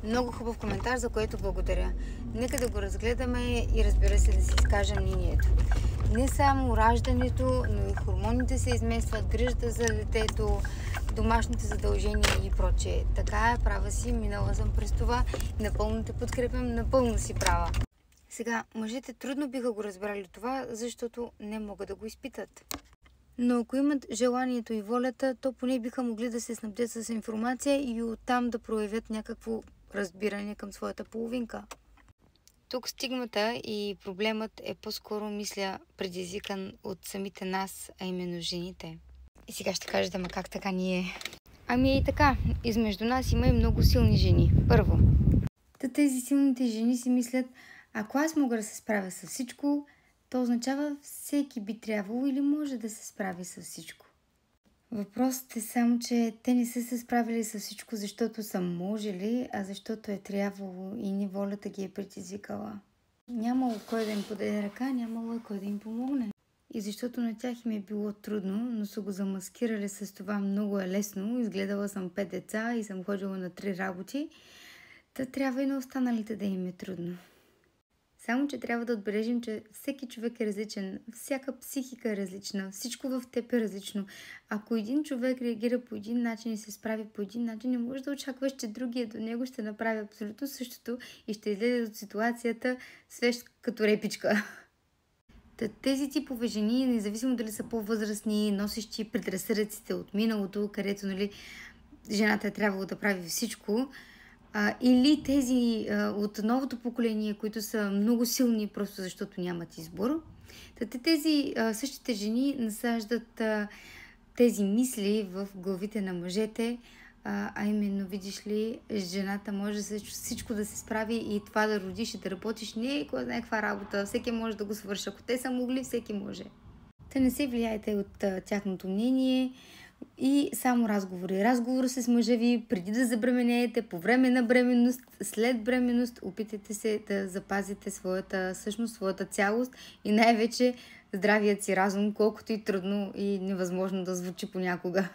Много хубав коментар, за което благодаря. Нека да го разгледаме и разбира се да си изкажа мнението. Не само раждането, но и хормоните се изместват, грижата за детето, домашните задължения и прочее. Така е, права си, минала съм през това. Напълно те подкрепям, напълно си права. Сега, мъжете трудно биха го разбрали това, защото не могат да го изпитат. Но ако имат желанието и волята, то поне биха могли да се снабдят с информация и оттам да проявят някакво разбиране към своята половинка. Тук стигмата и проблемът е по-скоро, мисля, предизвикан от самите нас, а именно жените. И сега ще кажете, ама как така ние? Ами и така, измежду нас има и много силни жени. Първо, тези силните жени си мислят, ако аз мога да се справя с всичко, то означава всеки би трябвало или може да се справи с всичко. Въпросът е само, че те не са се справили с всичко, защото са можели, а защото е трябвало и неволята ги е предизвикала. Нямало кой да им подаде ръка, нямало кой да им помогне. И защото на тях им е било трудно, но са го замаскирали с това много е лесно. Изгледала съм 5 деца и съм ходила на 3 работи. Та трябва и на останалите да им е трудно. Само, че трябва да отбележим, че всеки човек е различен, всяка психика е различна, всичко в теб е различно. Ако един човек реагира по един начин и се справи по един начин, не можеш да очакваш, че другия до него ще направи абсолютно същото и ще излезе от ситуацията свещ като репичка. Тези типове жени, независимо дали са по-възрастни, носещи предразсъдъците от миналото, където жената е трябвало да прави всичко, или тези от новото поколение, които са много силни, просто защото нямат избор. Тези същите жени насаждат тези мисли в главите на мъжете, а именно, видиш ли, жената може всичко да се справи и това да родиш и да работиш не е кой знае каква работа, всеки може да го свърши. Ако те са могли, всеки може. Не се влияйте от тяхното мнение и само разговори. Разговор с мъжа ви преди да забременеете, по време на бременност, след бременност. Опитайте се да запазите своята същност, своята цялост и най-вече здравият си разум, колкото и трудно и невъзможно да звучи понякога.